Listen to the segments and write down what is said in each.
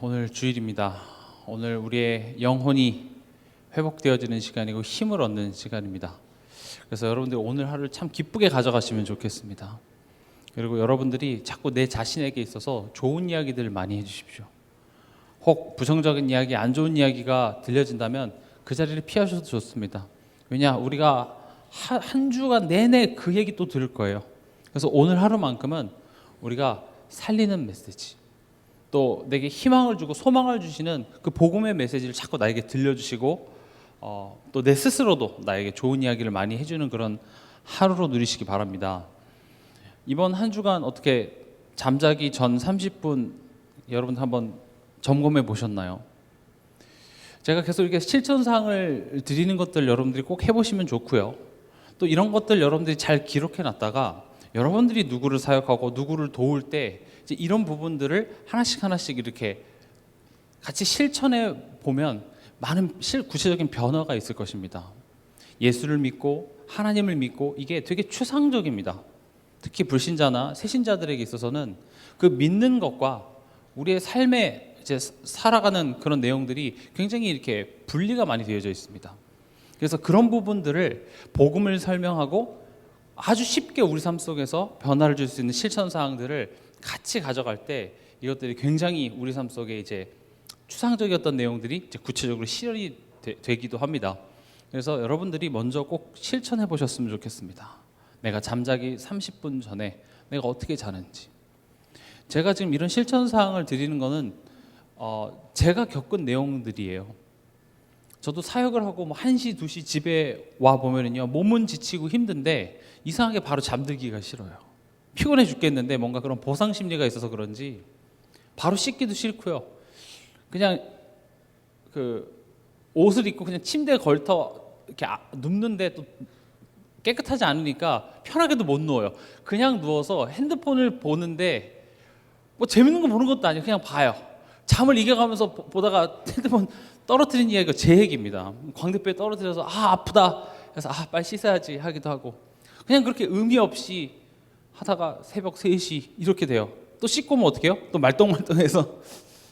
오늘 주일입니다. 오늘 우리의 영혼이 회복되어지는 시간이고 힘을 얻는 시간입니다. 그래서 여러분들 오늘 하루를 참 기쁘게 가져가시면 좋겠습니다. 그리고 여러분들이 자꾸 내 자신에게 있어서 좋은 이야기들을 많이 해주십시오. 혹 부정적인 이야기, 안 좋은 이야기가 들려진다면 그 자리를 피하셔도 좋습니다. 왜냐, 우리가 한 주간 내내 그 얘기 또 들을 거예요. 그래서 오늘 하루만큼은 우리가 살리는 메시지, 또 내게 희망을 주고 소망을 주시는 그 복음의 메시지를 자꾸 나에게 들려주시고 또 내 스스로도 나에게 좋은 이야기를 많이 해주는 그런 하루로 누리시기 바랍니다. 이번 한 주간 어떻게 잠자기 전 30분 여러분 한번 점검해 보셨나요? 제가 계속 이렇게 실천사항을 드리는 것들 여러분들이 꼭 해보시면 좋고요. 또 이런 것들 여러분들이 잘 기록해 놨다가 여러분들이 누구를 사역하고 누구를 도울 때 이제 이런 부분들을 하나씩 이렇게 같이 실천해 보면 많은 구체적인 변화가 있을 것입니다. 예수를 믿고 하나님을 믿고 이게 되게 추상적입니다. 특히 불신자나 새신자들에게 있어서는 그 믿는 것과 우리의 삶에 이제 살아가는 그런 내용들이 굉장히 이렇게 분리가 많이 되어져 있습니다. 그래서 그런 부분들을 복음을 설명하고 아주 쉽게 우리 삶 속에서 변화를 줄 수 있는 실천 사항들을 같이 가져갈 때 이것들이 굉장히 우리 삶 속에 이제 추상적이었던 내용들이 이제 구체적으로 실현이 되기도 합니다. 그래서 여러분들이 먼저 꼭 실천해 보셨으면 좋겠습니다. 내가 잠자기 30분 전에 내가 어떻게 자는지. 제가 지금 이런 실천 사항을 드리는 거는 제가 겪은 내용들이에요. 저도 사역을 하고 뭐 1시, 2시 집에 와 보면은요, 몸은 지치고 힘든데 이상하게 바로 잠들기가 싫어요. 피곤해 죽겠는데 뭔가 그런 보상 심리가 있어서 그런지 바로 씻기도 싫고요. 그냥 그 옷을 입고 그냥 침대에 걸터 이렇게 눕는데 또 깨끗하지 않으니까 편하게도 못 누워요. 그냥 누워서 핸드폰을 보는데 뭐 재밌는 거 보는 것도 아니에요. 그냥 봐요. 잠을 이겨가면서 보다가 핸드폰 떨어뜨린 이야기가 제 얘기입니다. 광대뼈에 떨어뜨려서 아프다 그래서 빨리 씻어야지 하기도 하고 그냥 그렇게 의미 없이 하다가 새벽 3시 이렇게 돼요. 또 씻고 오면 어떻게 해요? 또 말똥말똥해서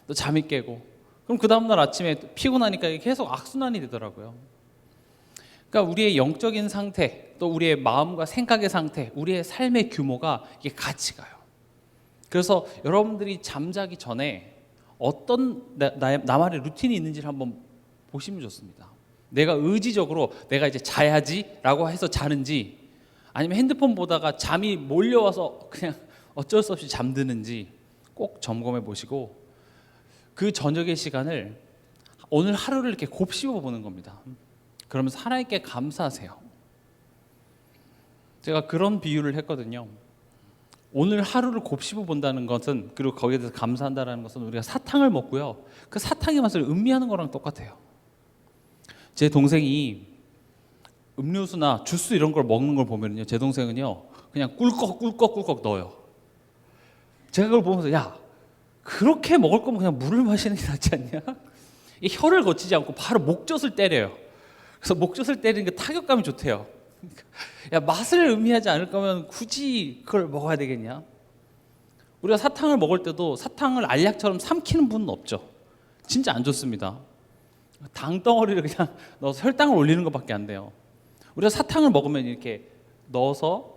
또 잠이 깨고 그럼 그 다음날 아침에 또 피곤하니까 계속 악순환이 되더라고요. 그러니까 우리의 영적인 상태, 또 우리의 마음과 생각의 상태, 우리의 삶의 규모가 이게 같이 가요. 그래서 여러분들이 잠자기 전에 어떤 나만의 루틴이 있는지를 한번 보시면 좋습니다. 내가 의지적으로 내가 이제 자야지라고 해서 자는지, 아니면 핸드폰 보다가 잠이 몰려와서 그냥 어쩔 수 없이 잠드는지 꼭 점검해 보시고 그 저녁의 시간을 오늘 하루를 이렇게 곱씹어 보는 겁니다. 그러면서 하나님께 감사하세요. 제가 그런 비유를 했거든요. 오늘 하루를 곱씹어 본다는 것은, 그리고 거기에 대해서 감사한다는 것은 우리가 사탕을 먹고요, 그 사탕의 맛을 음미하는 거랑 똑같아요. 제 동생이 음료수나 주스 이런 걸 먹는 걸 보면요, 제 동생은요 그냥 꿀꺽 넣어요. 제가 그걸 보면서 야, 그렇게 먹을 거면 그냥 물을 마시는 게 낫지 않냐? 이 혀를 거치지 않고 바로 목젖을 때려요. 그래서 목젖을 때리는 게 타격감이 좋대요. 야, 맛을 의미하지 않을 거면 굳이 그걸 먹어야 되겠냐? 우리가 사탕을 먹을 때도 사탕을 알약처럼 삼키는 분은 없죠. 진짜 안 좋습니다. 당 덩어리를 그냥 넣어서 혈당을 올리는 것밖에 안 돼요. 우리가 사탕을 먹으면 이렇게 넣어서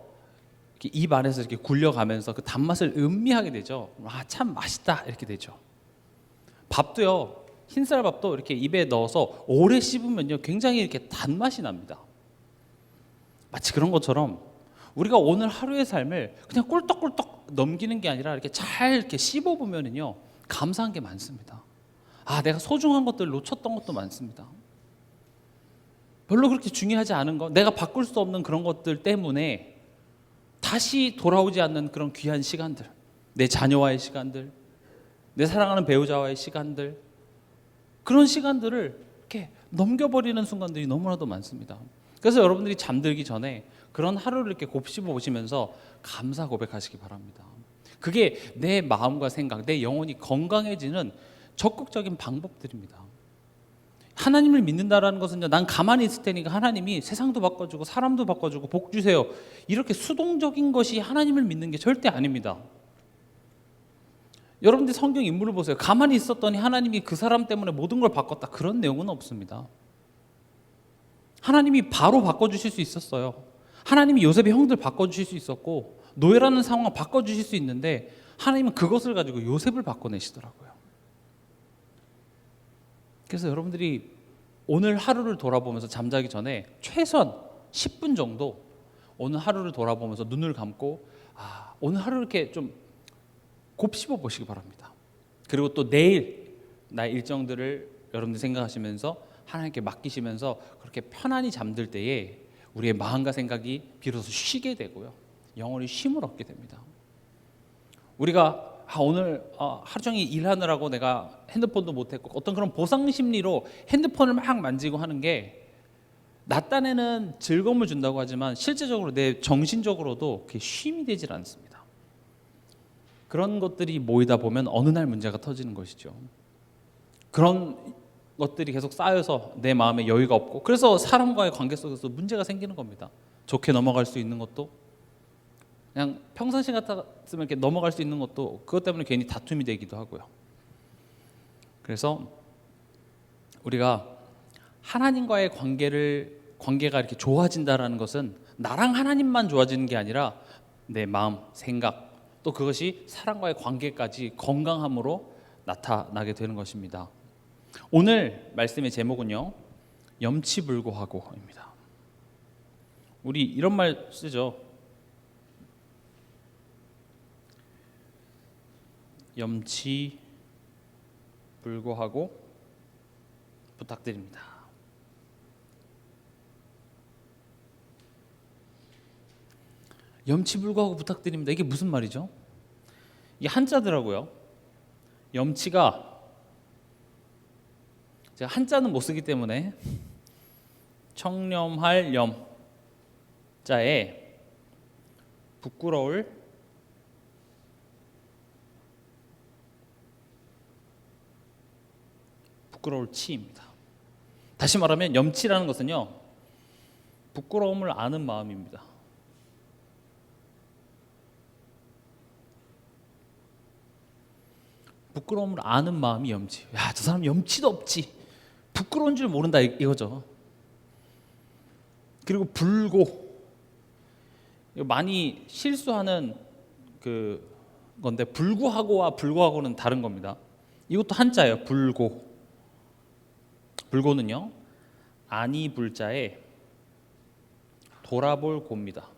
이렇게 입 안에서 이렇게 굴려가면서 그 단맛을 음미하게 되죠. 참 맛있다 이렇게 되죠. 밥도요, 흰쌀밥도 이렇게 입에 넣어서 오래 씹으면요 굉장히 이렇게 단맛이 납니다. 마치 그런 것처럼 우리가 오늘 하루의 삶을 그냥 꿀떡꿀떡 넘기는 게 아니라 이렇게 잘 이렇게 씹어보면은요 감사한 게 많습니다. 내가 소중한 것들 놓쳤던 것도 많습니다. 별로 그렇게 중요하지 않은 거, 내가 바꿀 수 없는 그런 것들 때문에 다시 돌아오지 않는 그런 귀한 시간들, 내 자녀와의 시간들, 내 사랑하는 배우자와의 시간들, 그런 시간들을 이렇게 넘겨버리는 순간들이 너무나도 많습니다. 그래서 여러분들이 잠들기 전에 그런 하루를 이렇게 곱씹어 보시면서 감사 고백하시기 바랍니다. 그게 내 마음과 생각, 내 영혼이 건강해지는 적극적인 방법들입니다. 하나님을 믿는다라는 것은 난 가만히 있을 테니까 하나님이 세상도 바꿔주고 사람도 바꿔주고 복 주세요, 이렇게 수동적인 것이 하나님을 믿는 게 절대 아닙니다. 여러분들이 성경 인물을 보세요. 가만히 있었더니 하나님이 그 사람 때문에 모든 걸 바꿨다. 그런 내용은 없습니다. 하나님이 바로 바꿔주실 수 있었어요. 하나님이 요셉의 형들 바꿔주실 수 있었고 노예라는 상황을 바꿔주실 수 있는데 하나님은 그것을 가지고 요셉을 바꿔내시더라고요. 그래서 여러분들이 오늘 하루를 돌아보면서 잠자기 전에 최소한 10분 정도 오늘 하루를 돌아보면서 눈을 감고 오늘 하루 이렇게 좀 곱씹어 보시기 바랍니다. 그리고 또 내일 나의 일정들을 여러분들 생각하시면서 하나님께 맡기시면서 그렇게 편안히 잠들 때에 우리의 마음과 생각이 비로소 쉬게 되고요. 영원히 쉼을 얻게 됩니다. 우리가 오늘 하루 종일 일하느라고 내가 핸드폰도 못했고 어떤 그런 보상 심리로 핸드폰을 막 만지고 하는 게 나 딴에는 즐거움을 준다고 하지만 실제적으로 내 정신적으로도 그게 쉼이 되질 않습니다. 그런 것들이 모이다 보면 어느 날 문제가 터지는 것이죠. 그런 것들이 계속 쌓여서 내 마음에 여유가 없고 그래서 사람과의 관계 속에서 문제가 생기는 겁니다. 좋게 넘어갈 수 있는 것도 그냥 평상시 같았으면 이렇게 넘어갈 수 있는 것도 그것 때문에 괜히 다툼이 되기도 하고요. 그래서 우리가 하나님과의 관계가 이렇게 좋아진다라는 것은 나랑 하나님만 좋아지는 게 아니라 내 마음, 생각 또 그것이 사람과의 관계까지 건강함으로 나타나게 되는 것입니다. 오늘 말씀의 제목은요, 염치불고하고입니다. 우리 이런 말 쓰죠. 염치불고하고 부탁드립니다. 염치불고하고 부탁드립니다. 이게 무슨 말이죠? 이게 한자더라고요. 염치가 제가 한자는 못 쓰기 때문에 청렴할 염자에 부끄러울 치입니다. 다시 말하면 염치라는 것은요, 부끄러움을 아는 마음입니다. 부끄러움을 아는 마음이 염치. 야, 저 사람 염치도 없지. 부끄러운 줄 모른다 이거죠. 그리고 불고. 많이 실수하는 그 건데 불구하고와 불구하고는 다른 겁니다. 이것도 한자예요. 불고. 불고는요, 아니 불자에 돌아볼 고입니다.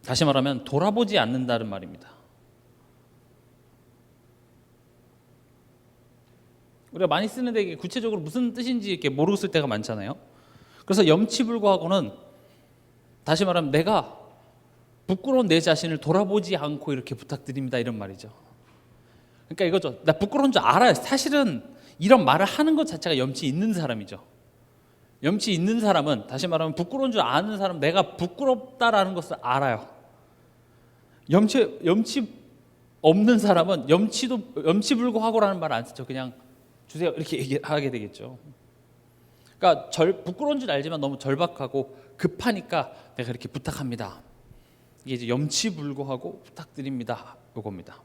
다시 말하면 돌아보지 않는다는 말입니다. 우리가 많이 쓰는데 이게 구체적으로 무슨 뜻인지 이렇게 모르겠을 때가 많잖아요. 그래서 염치불고하고는 다시 말하면 내가 부끄러운 내 자신을 돌아보지 않고 이렇게 부탁드립니다 이런 말이죠. 그러니까 이거죠. 나 부끄러운 줄 알아요. 사실은 이런 말을 하는 것 자체가 염치 있는 사람이죠. 염치 있는 사람은 다시 말하면 부끄러운 줄 아는 사람, 내가 부끄럽다라는 것을 알아요. 염치 없는 사람은 염치불고하고라는 말 안 쓰죠. 그냥 주세요 이렇게 얘기하게 되겠죠. 그러니까 부끄러운 줄 알지만 너무 절박하고 급하니까 내가 이렇게 부탁합니다. 이게 이제 염치불고하고 부탁드립니다. 요겁니다.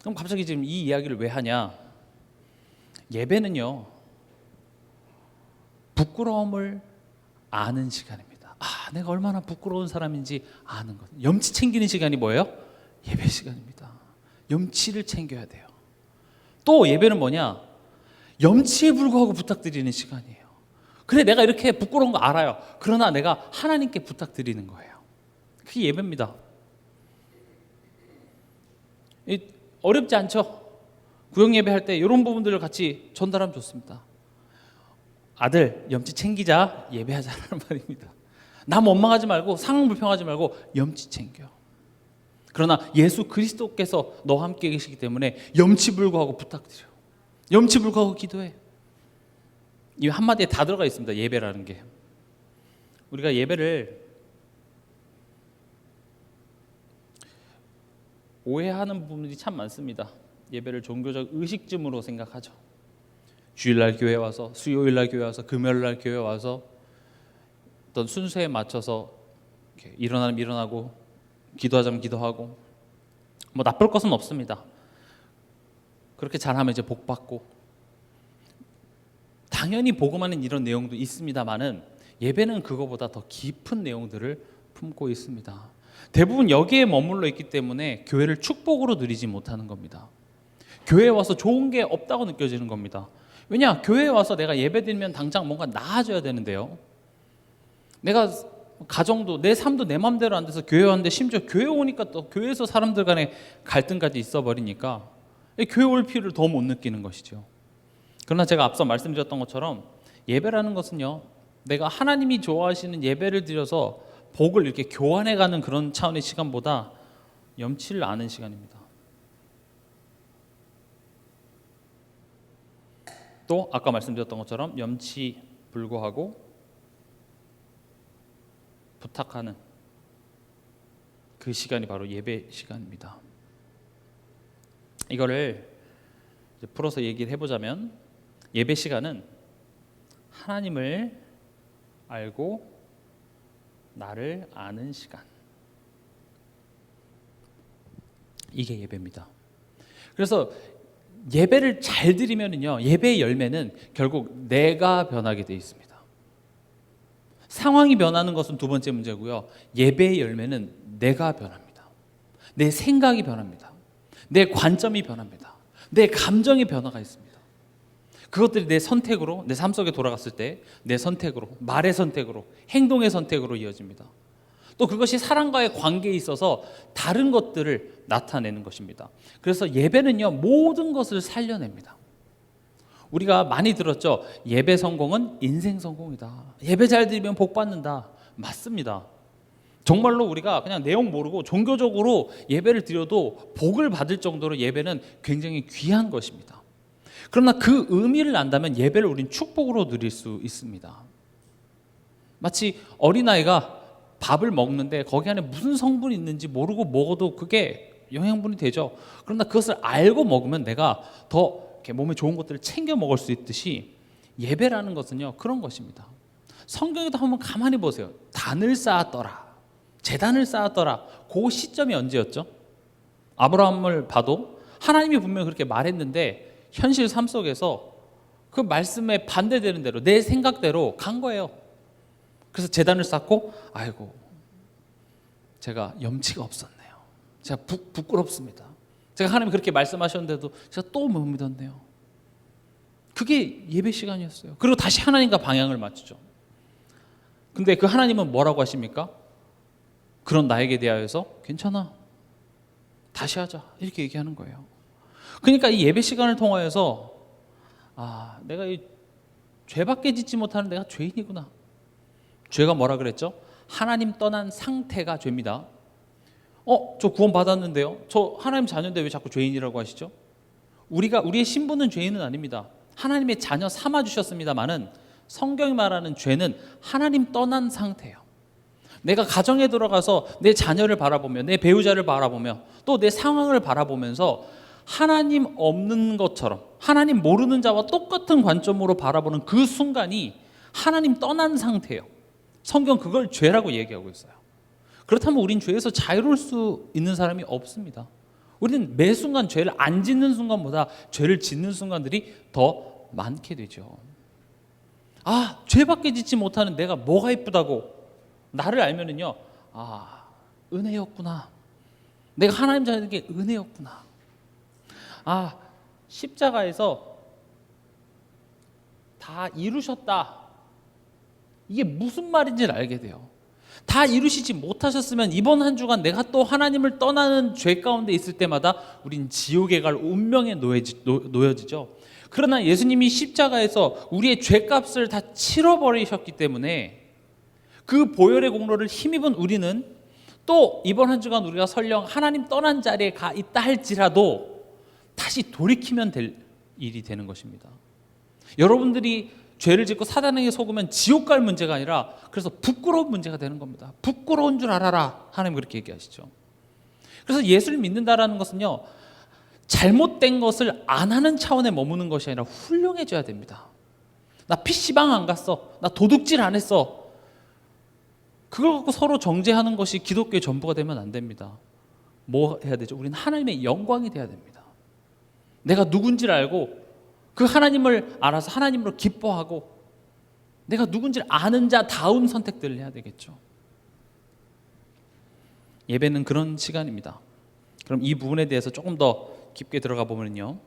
그럼 갑자기 지금 이 이야기를 왜 하냐? 예배는요, 부끄러움을 아는 시간입니다. 내가 얼마나 부끄러운 사람인지 아는 것. 염치 챙기는 시간이 뭐예요? 예배 시간입니다. 염치를 챙겨야 돼요. 또 예배는 뭐냐? 염치에 불구하고 부탁드리는 시간이에요. 그래, 내가 이렇게 부끄러운 거 알아요. 그러나 내가 하나님께 부탁드리는 거예요. 그게 예배입니다. 어렵지 않죠? 구역 예배할 때 이런 부분들을 같이 전달하면 좋습니다. 아들, 염치 챙기자, 예배하자라는 말입니다. 남 원망하지 말고 상황 불평하지 말고 염치 챙겨. 그러나 예수 그리스도께서 너와 함께 계시기 때문에 염치불고하고 부탁드려. 염치불고하고 기도해. 이 한마디에 다 들어가 있습니다. 예배라는 게. 우리가 예배를 오해하는 부분들이 참 많습니다. 예배를 종교적 의식쯤으로 생각하죠. 주일날 교회 와서, 수요일날 교회 와서, 금요일날 교회 와서 어떤 순서에 맞춰서 이렇게 일어나면 일어나고 기도하자면 기도하고 뭐 나쁠 것은 없습니다. 그렇게 잘하면 이제 복 받고 당연히 복음하는 이런 내용도 있습니다만은 예배는 그거보다 더 깊은 내용들을 품고 있습니다. 대부분 여기에 머물러 있기 때문에 교회를 축복으로 누리지 못하는 겁니다. 교회에 와서 좋은 게 없다고 느껴지는 겁니다. 왜냐? 교회에 와서 내가 예배드리면 당장 뭔가 나아져야 되는데요. 내가 가정도 내 삶도 내 맘대로 안 돼서 교회 왔는데 심지어 교회 오니까 또 교회에서 사람들 간에 갈등까지 있어 버리니까 교회 올 필요를 더 못 느끼는 것이죠. 그러나 제가 앞서 말씀드렸던 것처럼 예배라는 것은요, 내가 하나님이 좋아하시는 예배를 드려서 복을 이렇게 교환해가는 그런 차원의 시간보다 염치를 아는 시간입니다. 또 아까 말씀드렸던 것처럼 염치 불구하고 부탁하는 그 시간이 바로 예배 시간입니다. 이거를 이제 풀어서 얘기를 해보자면 예배 시간은 하나님을 알고 나를 아는 시간, 이게 예배입니다. 그래서 예배를 잘 드리면은요, 예배의 열매는 결국 내가 변하게 돼 있습니다. 상황이 변하는 것은 두 번째 문제고요, 예배의 열매는 내가 변합니다. 내 생각이 변합니다. 내 관점이 변합니다. 내 감정의 변화가 있습니다. 그것들이 내 선택으로, 내 삶 속에 돌아갔을 때 내 선택으로, 말의 선택으로, 행동의 선택으로 이어집니다. 또 그것이 사람과의 관계에 있어서 다른 것들을 나타내는 것입니다. 그래서 예배는요, 모든 것을 살려냅니다. 우리가 많이 들었죠. 예배 성공은 인생 성공이다. 예배 잘 드리면 복 받는다. 맞습니다. 정말로 우리가 그냥 내용 모르고 종교적으로 예배를 드려도 복을 받을 정도로 예배는 굉장히 귀한 것입니다. 그러나 그 의미를 안다면 예배를 우린 축복으로 누릴 수 있습니다. 마치 어린아이가 밥을 먹는데 거기 안에 무슨 성분이 있는지 모르고 먹어도 그게 영양분이 되죠. 그러나 그것을 알고 먹으면 내가 더 이렇게 몸에 좋은 것들을 챙겨 먹을 수 있듯이 예배라는 것은요, 그런 것입니다. 성경에도 한번 가만히 보세요. 단을 쌓았더라, 제단을 쌓았더라. 그 시점이 언제였죠? 아브라함을 봐도 하나님이 분명히 그렇게 말했는데 현실 삶 속에서 그 말씀에 반대되는 대로 내 생각대로 간 거예요. 그래서 제단을 쌓고 아이고 제가 염치가 없었네요. 제가 부끄럽습니다. 제가 하나님이 그렇게 말씀하셨는데도 제가 또 못 믿었네요. 그게 예배 시간이었어요. 그리고 다시 하나님과 방향을 맞추죠. 근데 그 하나님은 뭐라고 하십니까? 그런 나에게 대하여서 괜찮아, 다시 하자, 이렇게 얘기하는 거예요. 그러니까 이 예배 시간을 통하여서 내가 이 죄밖에 짓지 못하는 내가 죄인이구나. 죄가 뭐라 그랬죠? 하나님 떠난 상태가 죄입니다. 저 구원 받았는데요, 저 하나님 자녀인데 왜 자꾸 죄인이라고 하시죠? 우리의 신분은 죄인은 아닙니다. 하나님의 자녀 삼아 주셨습니다만은 성경이 말하는 죄는 하나님 떠난 상태예요. 내가 가정에 들어가서 내 자녀를 바라보며 내 배우자를 바라보며 또 내 상황을 바라보면서 하나님 없는 것처럼 하나님 모르는 자와 똑같은 관점으로 바라보는 그 순간이 하나님 떠난 상태예요. 성경 그걸 죄라고 얘기하고 있어요. 그렇다면 우린 죄에서 자유로울 수 있는 사람이 없습니다. 우리는 매 순간 죄를 안 짓는 순간보다 죄를 짓는 순간들이 더 많게 되죠. 죄밖에 짓지 못하는 내가 뭐가 이쁘다고 나를 알면은요, 은혜였구나. 내가 하나님 자녀에게 은혜였구나. 십자가에서 다 이루셨다. 이게 무슨 말인지를 알게 돼요. 다 이루시지 못하셨으면 이번 한 주간 내가 또 하나님을 떠나는 죄 가운데 있을 때마다 우린 지옥에 갈 운명에 놓여지죠. 그러나 예수님이 십자가에서 우리의 죄값을 다 치러버리셨기 때문에 그 보혈의 공로를 힘입은 우리는 또 이번 한 주간 우리가 설령 하나님 떠난 자리에 가 있다 할지라도 다시 돌이키면 될 일이 되는 것입니다. 여러분들이 죄를 짓고 사단에게 속으면 지옥 갈 문제가 아니라 그래서 부끄러운 문제가 되는 겁니다. 부끄러운 줄 알아라. 하나님 그렇게 얘기하시죠. 그래서 예수를 믿는다라는 것은요, 잘못된 것을 안 하는 차원에 머무는 것이 아니라 훌륭해져야 됩니다. 나 PC방 안 갔어. 나 도둑질 안 했어. 그걸 갖고 서로 정죄하는 것이 기독교의 전부가 되면 안 됩니다. 뭐 해야 되죠? 우리는 하나님의 영광이 돼야 됩니다. 내가 누군지를 알고 그 하나님을 알아서 하나님으로 기뻐하고 내가 누군지를 아는 자다운 선택들을 해야 되겠죠. 예배는 그런 시간입니다. 그럼 이 부분에 대해서 조금 더 깊게 들어가 보면요,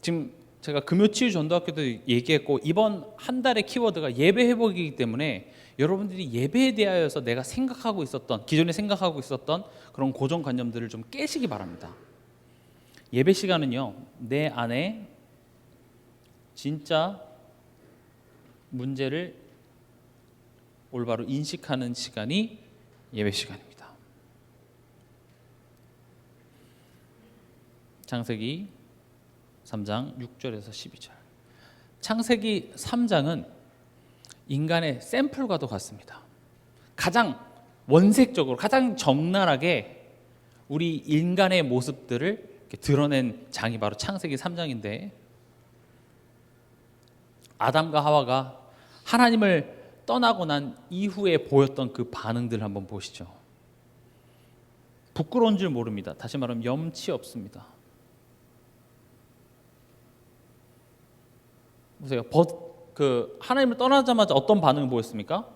지금 제가 금요치유전도학교 도 얘기했고 이번 한 달의 키워드가 예배 회복이기 때문에 여러분들이 예배에 대하여서 내가 생각하고 있었던, 기존에 생각하고 있었던 그런 고정관념들을 좀 깨시기 바랍니다. 예배 시간은요, 내 안에 진짜 문제를 올바로 인식하는 시간이 예배 시간입니다. 창세기 3장 6절에서 12절. 창세기 3장은 인간의 샘플과도 같습니다. 가장 원색적으로, 가장 적나라하게 우리 인간의 모습들을 드러낸 장이 바로 창세기 3장인데, 아담과 하와가 하나님을 떠나고 난 이후에 보였던 그 반응들을 한번 보시죠. 부끄러운 줄 모릅니다. 다시 말하면 염치 없습니다. 보세요. 하나님을 떠나자마자 어떤 반응을 보였습니까?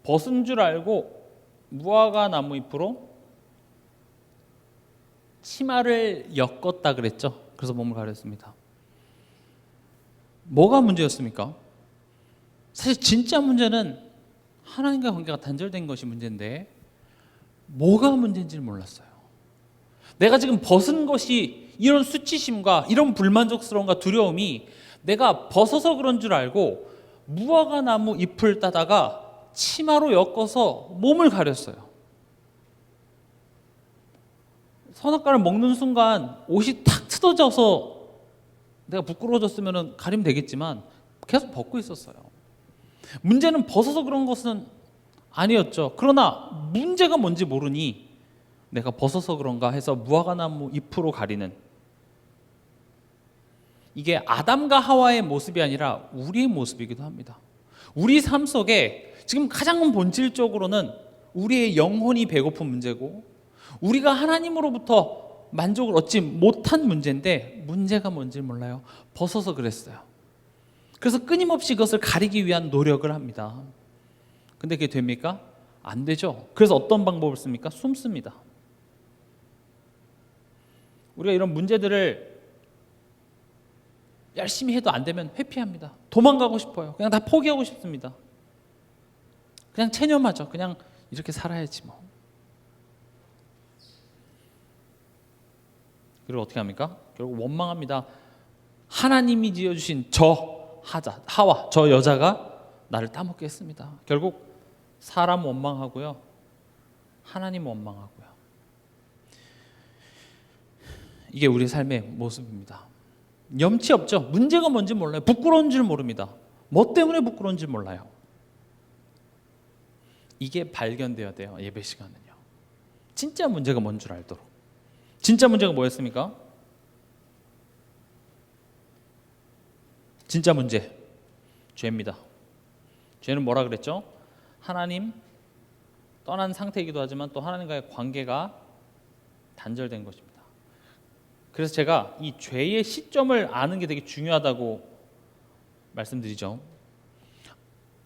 벗은 줄 알고 무화과 나무 잎으로 치마를 엮었다 그랬죠. 그래서 몸을 가렸습니다. 뭐가 문제였습니까? 사실 진짜 문제는 하나님과 관계가 단절된 것이 문제인데 뭐가 문제인지를 몰랐어요. 내가 지금 벗은 것이 이런 수치심과 이런 불만족스러움과 두려움이 내가 벗어서 그런 줄 알고 무화과 나무 잎을 따다가 치마로 엮어서 몸을 가렸어요. 선악과를 먹는 순간 옷이 탁 뜯어져서 내가 부끄러워졌으면 가리면 되겠지만 계속 벗고 있었어요. 문제는 벗어서 그런 것은 아니었죠. 그러나 문제가 뭔지 모르니 내가 벗어서 그런가 해서 무화과나무 잎으로 가리는, 이게 아담과 하와의 모습이 아니라 우리의 모습이기도 합니다. 우리 삶 속에 지금 가장 본질적으로는 우리의 영혼이 배고픈 문제고 우리가 하나님으로부터 만족을 얻지 못한 문제인데, 문제가 뭔지 몰라요. 벗어서 그랬어요. 그래서 끊임없이 그것을 가리기 위한 노력을 합니다. 근데 그게 됩니까? 안 되죠. 그래서 어떤 방법을 씁니까? 숨습니다. 우리가 이런 문제들을 열심히 해도 안 되면 회피합니다. 도망가고 싶어요. 그냥 다 포기하고 싶습니다. 그냥 체념하죠. 그냥 이렇게 살아야지 뭐. 그리고 어떻게 합니까? 결국 원망합니다. 하나님이 지어주신 하와, 저 여자가 나를 따먹게 했습니다. 결국 사람 원망하고요, 하나님 원망하고요. 이게 우리 삶의 모습입니다. 염치 없죠. 문제가 뭔지 몰라요. 부끄러운 줄 모릅니다. 뭐 때문에 부끄러운 줄 몰라요. 이게 발견되어야 돼요. 예배 시간은요. 진짜 문제가 뭔 줄 알도록. 진짜 문제가 뭐였습니까? 진짜 문제, 죄입니다. 죄는 뭐라 그랬죠? 하나님 떠난 상태이기도 하지만 또 하나님과의 관계가 단절된 것입니다. 그래서 제가 이 죄의 시점을 아는 게 되게 중요하다고 말씀드리죠.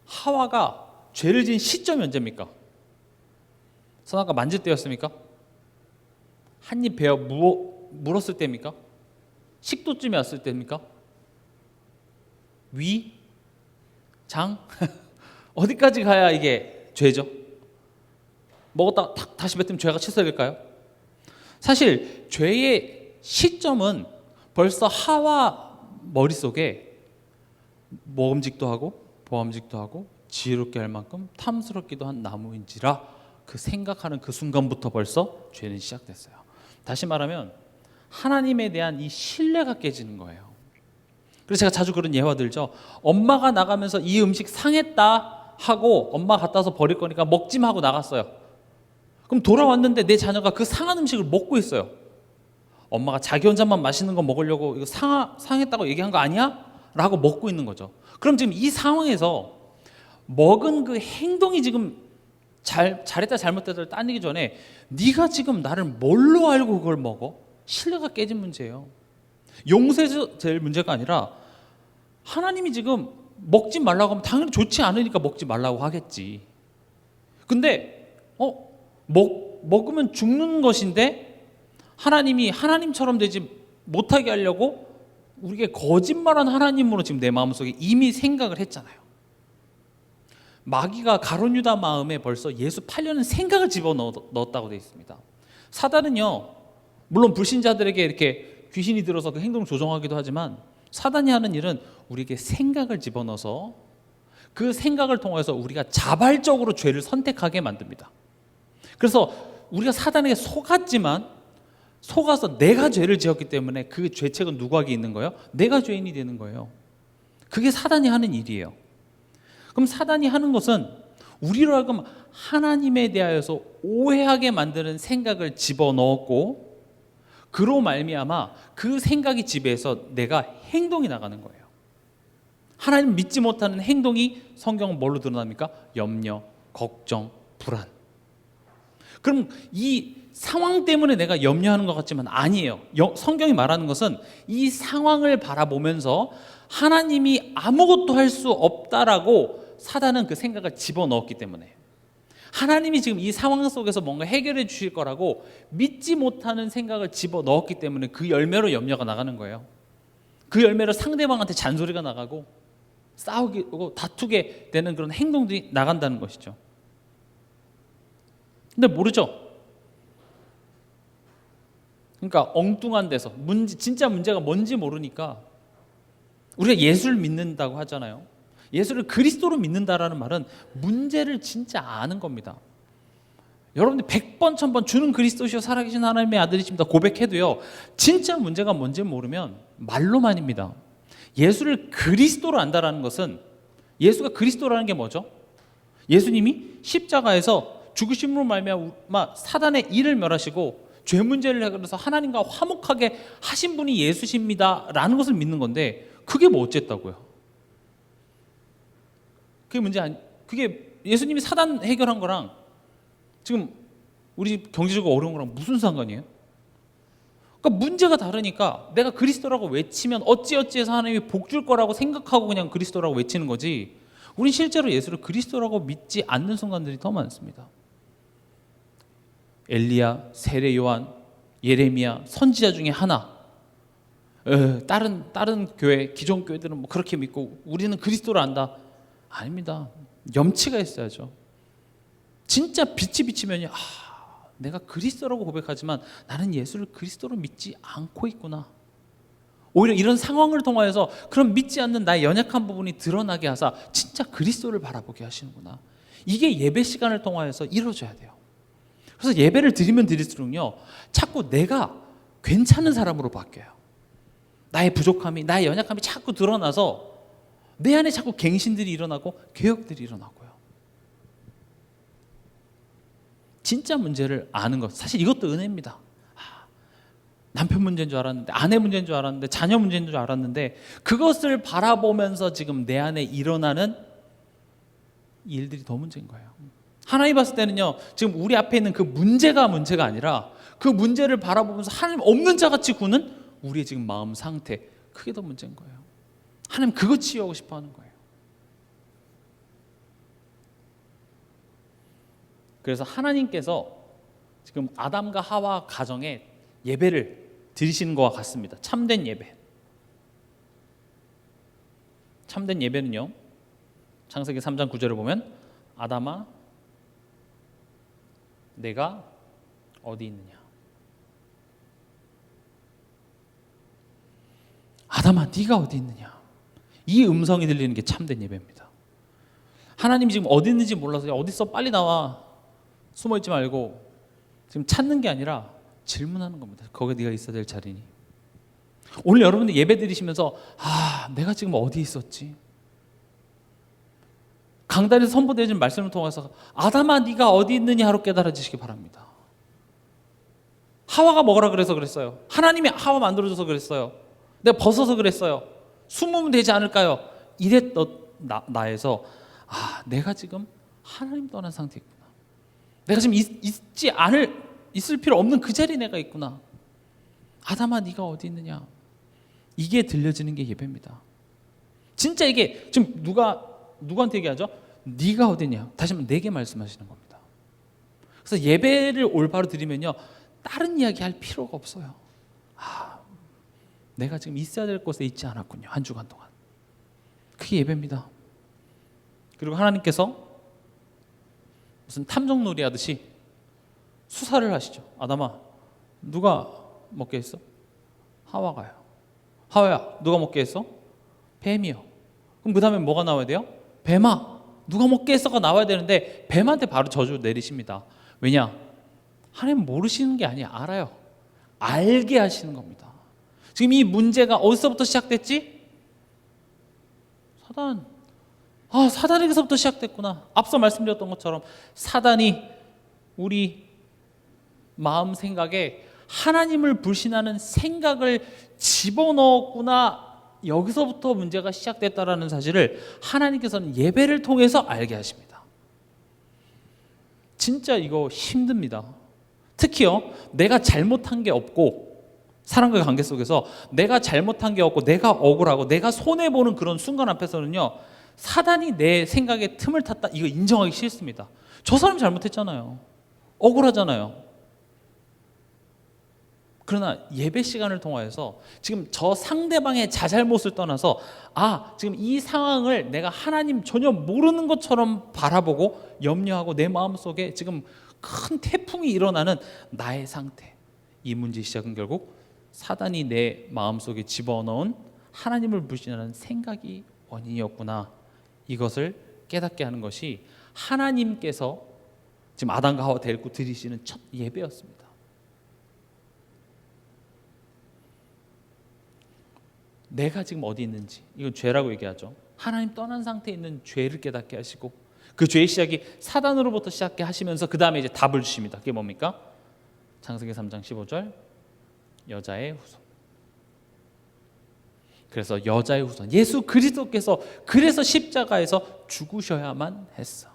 하와가 죄를 지은 시점이 언제입니까? 선악과 만질 때였습니까? 한 입 베어 물었을 때입니까? 식도쯤에 왔을 때입니까? 위? 장? 어디까지 가야 이게 죄죠? 먹었다가 다시 뱉으면 죄가 취소될까요? 사실 죄의 시점은 벌써 하와 머릿속에 먹음직도 하고 보암직도 하고 지혜롭게 할 만큼 탐스럽기도 한 나무인지라 그 생각하는 그 순간부터 벌써 죄는 시작됐어요. 다시 말하면 하나님에 대한 이 신뢰가 깨지는 거예요. 그래서 제가 자주 그런 예화 들죠. 엄마가 나가면서 이 음식 상했다 하고 엄마 갖다 서 버릴 거니까 먹지 마 하고 나갔어요. 그럼 돌아왔는데 내 자녀가 그 상한 음식을 먹고 있어요. 엄마가 자기 혼자만 맛있는 거 먹으려고 이거 상했다고 얘기한 거 아니야? 라고 먹고 있는 거죠. 그럼 지금 이 상황에서 먹은 그 행동이 지금 잘했다 잘못했다를 따지기 전에 네가 지금 나를 뭘로 알고 그걸 먹어? 신뢰가 깨진 문제예요. 용서해서 될 문제가 아니라 하나님이 지금 먹지 말라고 하면 당연히 좋지 않으니까 먹지 말라고 하겠지. 근데 먹으면 죽는 것인데 하나님이 하나님처럼 되지 못하게 하려고 우리에게 거짓말한 하나님으로 지금 내 마음속에 이미 생각을 했잖아요. 마귀가 가룟 유다 마음에 벌써 예수 팔려는 생각을 집어넣었다고 되어 있습니다. 사단은요, 물론 불신자들에게 이렇게 귀신이 들어서 그 행동을 조종하기도 하지만 사단이 하는 일은 우리에게 생각을 집어넣어서 그 생각을 통해서 우리가 자발적으로 죄를 선택하게 만듭니다. 그래서 우리가 사단에게 속아서 내가 죄를 지었기 때문에 그 죄책은 누구에게 있는 거예요? 내가 죄인이 되는 거예요. 그게 사단이 하는 일이에요. 그럼 사단이 하는 것은 우리로 하여금 하나님에 대하여서 오해하게 만드는 생각을 집어넣었고 그로 말미암아 그 생각이 지배해서 내가 행동이 나가는 거예요. 하나님 믿지 못하는 행동이 성경은 뭘로 드러납니까? 염려, 걱정, 불안. 그럼 이 상황 때문에 내가 염려하는 것 같지만 아니에요. 성경이 말하는 것은 이 상황을 바라보면서 하나님이 아무것도 할 수 없다라고 사단은 그 생각을 집어넣었기 때문에 하나님이 지금 이 상황 속에서 뭔가 해결해 주실 거라고 믿지 못하는 생각을 집어넣었기 때문에 그 열매로 염려가 나가는 거예요. 그 열매로 상대방한테 잔소리가 나가고 싸우고 다투게 되는 그런 행동들이 나간다는 것이죠. 근데 모르죠. 그러니까 엉뚱한 데서 진짜 문제가 뭔지 모르니까 우리가 예수를 믿는다고 하잖아요. 예수를 그리스도로 믿는다라는 말은 문제를 진짜 아는 겁니다. 여러분들 100번 1000번 주는 그리스도시요 살아계신 하나님의 아들이십니다 고백해도요 진짜 문제가 뭔지 모르면 말로만입니다. 예수를 그리스도로 안다라는 것은 예수가 그리스도라는 게 뭐죠? 예수님이 십자가에서 죽으심으로 말미암아 사단의 일을 멸하시고 죄 문제를 해결해서 하나님과 화목하게 하신 분이 예수십니다 라는 것을 믿는 건데 그게 뭐 어쨌다고요? 그게 예수님이 사단 해결한 거랑 지금 우리 집 경제적으로 어려운 거랑 무슨 상관이에요? 그러니까 문제가 다르니까 내가 그리스도라고 외치면 어찌어찌해서 하나님이 복 줄 거라고 생각하고 그냥 그리스도라고 외치는 거지 우린 실제로 예수를 그리스도라고 믿지 않는 순간들이 더 많습니다. 엘리야, 세례 요한, 예레미야 선지자 중에 하나 다른 교회 기존 교회들은 뭐 그렇게 믿고 우리는 그리스도를 안다. 아닙니다. 염치가 있어야죠. 진짜 빛이 비치면요 내가 그리스도라고 고백하지만 나는 예수를 그리스도로 믿지 않고 있구나. 오히려 이런 상황을 통하여서 그런 믿지 않는 나의 연약한 부분이 드러나게 하사 진짜 그리스도를 바라보게 하시는구나. 이게 예배 시간을 통하여서 이루어져야 돼요. 그래서 예배를 드리면 드릴수록요 자꾸 내가 괜찮은 사람으로 바뀌어요. 나의 부족함이 나의 연약함이 자꾸 드러나서 내 안에 자꾸 갱신들이 일어나고 개혁들이 일어나고요. 진짜 문제를 아는 것 사실 이것도 은혜입니다. 남편 문제인 줄 알았는데 아내 문제인 줄 알았는데 자녀 문제인 줄 알았는데 그것을 바라보면서 지금 내 안에 일어나는 일들이 더 문제인 거예요. 하나님 봤을 때는요 지금 우리 앞에 있는 그 문제가 아니라 그 문제를 바라보면서 하나님 없는 자같이 구는 우리의 지금 마음 상태 그게 더 문제인 거예요. 하나님 그거 치유하고 싶어 하는 거예요. 그래서 하나님께서 지금 아담과 하와 가정에 예배를 드리시는 것과 같습니다. 참된 예배. 참된 예배는요 창세기 3장 9절을 보면 아담아 내가 어디 있느냐. 아담아 네가 어디 있느냐. 이 음성이 들리는 게 참된 예배입니다. 하나님이 지금 어디 있는지 몰라서 어디 있어 빨리 나와 숨어있지 말고 지금 찾는 게 아니라 질문하는 겁니다. 거기에 네가 있어야 될 자리니. 오늘 여러분들 예배 드리시면서 내가 지금 어디 있었지? 강단에서 선포되어진 말씀을 통해서 아담아 네가 어디 있느냐 하러 깨달아지시기 바랍니다. 하와가 먹으라 그래서 그랬어요. 하나님이 하와 만들어줘서 그랬어요. 내가 벗어서 그랬어요. 숨으면 되지 않을까요? 이랬던 나에서 내가 지금 하나님 떠난 상태에 있구나. 내가 지금 있을 필요 없는 그 자리에 내가 있구나. 아담아, 네가 어디 있느냐. 이게 들려지는 게 예배입니다. 진짜 이게 지금 누구한테 얘기하죠? 네가 어디냐. 다시 한번 내게 말씀하시는 겁니다. 그래서 예배를 올바로 드리면요, 다른 이야기 할 필요가 없어요. 내가 지금 있어야 될 곳에 있지 않았군요, 한 주간 동안. 그게 예배입니다. 그리고 하나님께서 무슨 탐정놀이 하듯이 수사를 하시죠. 아담아, 누가 먹게 했어? 하와가요. 하와야, 누가 먹게 했어? 뱀이요. 그럼 그 다음에 뭐가 나와야 돼요? 뱀아, 누가 먹게 했어가 나와야 되는데 뱀한테 바로 저주 내리십니다. 왜냐? 하나님 모르시는 게 아니에요. 알아요. 알게 하시는 겁니다. 지금 이 문제가 어디서부터 시작됐지? 사단에게서부터 시작됐구나. 앞서 말씀드렸던 것처럼 사단이 우리 마음 생각에 하나님을 불신하는 생각을 집어넣었구나. 여기서부터 문제가 시작됐다라는 사실을 하나님께서는 예배를 통해서 알게 하십니다. 진짜 이거 힘듭니다. 특히요, 내가 잘못한 게 없고, 사람과의 관계 속에서 내가 잘못한 게 없고 내가 억울하고 내가 손해보는 그런 순간 앞에서는요, 사단이 내 생각에 틈을 탔다, 이거 인정하기 싫습니다. 저 사람 잘못했잖아요. 억울하잖아요. 그러나 예배 시간을 통하여서 지금 저 상대방의 자잘못을 떠나서 지금 이 상황을 내가 하나님 전혀 모르는 것처럼 바라보고 염려하고 내 마음속에 지금 큰 태풍이 일어나는 나의 상태, 이 문제의 시작은 결국 사단이 내 마음속에 집어넣은 하나님을 불신하는 생각이 원인이었구나. 이것을 깨닫게 하는 것이 하나님께서 지금 아담과 하와 데리고 드리시는 첫 예배였습니다. 내가 지금 어디 있는지, 이건 죄라고 얘기하죠. 하나님 떠난 상태에 있는 죄를 깨닫게 하시고, 그 죄의 시작이 사단으로부터 시작해 하시면서 그 다음에 이제 답을 주십니다. 그게 뭡니까? 창세기 3장 15절, 여자의 후손. 그래서 여자의 후손, 예수 그리스도께서 그래서 십자가에서 죽으셔야만 했어.